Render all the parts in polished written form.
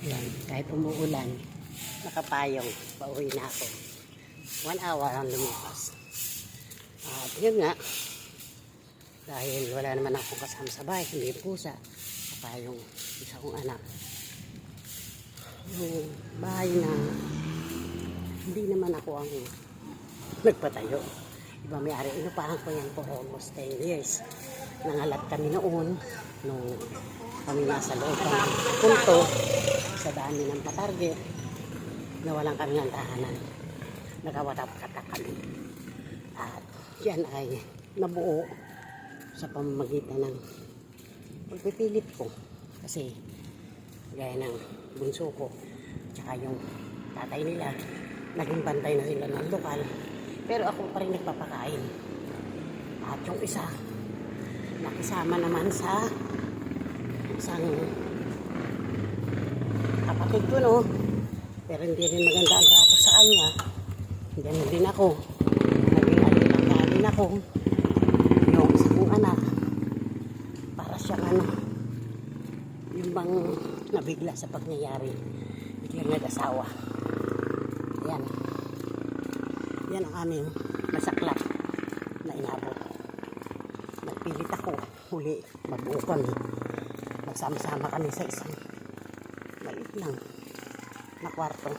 Yan, kahit umuulan, nakapayong, pauwi na ako. 1 hour ang lumipas. At yun nga, dahil wala naman akong kasama sa bahay, hindi yung pusa, saka yung isa kong anak. Yung bahay na hindi naman ako ang nagpatayo. Iba may-ari, inupahan ko yan for almost 10 years. Nangalat kami noon, nung kami nasa loob ng kulto, sa dami ng patarget, nawalan kami ng tahanan. Nagawatap-katak kami. At yan ay nabuo sa pamamagitan ng pagpipilit ko. Kasi gaya ng bunso ko, tsaka yung tatay nila, naging bantay na sila ng lokal. Pero ako pa rin nagpapakain. At yung isa, nakisama naman sa isang kapatid ko, no? Pero hindi rin maganda ang trato sa kanya. Ganun din ako. Naging alilangga din ako. Yung isa kong anak, para siyang yung bang nabigla sa pagnayari. Biglang nag-asawa. Ayan. Yan ang aming masaklap na inabot. Nagpilit ako huli, mabuo kami. Magsama-sama kami sa isang maliit lang na kwarto.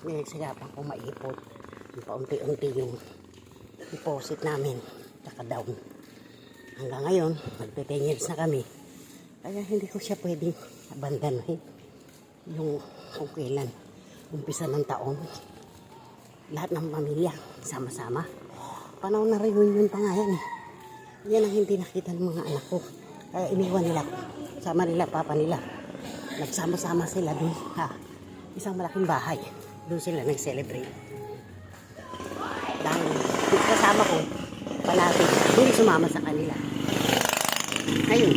Pinagsagapan ko maipot. Paunti-unti yung deposit namin, tsaka down. Hanggang ngayon, magte-10 years na kami. Kaya hindi ko siya pwedeng abandonin. Yung kung kailan, umpisa ng taon, lahat ng pamilya, sama-sama. Panahon na reunion pa nga yan eh. Yan ang hindi nakita ng mga anak ko. Kaya iniwan nila, sama nila, papa nila. Nagsama-sama sila doon. Isang malaking bahay. Doon sila nag-celebrate. Dahil kasama ko, palagi, hindi sumama sa kanila. Ayun.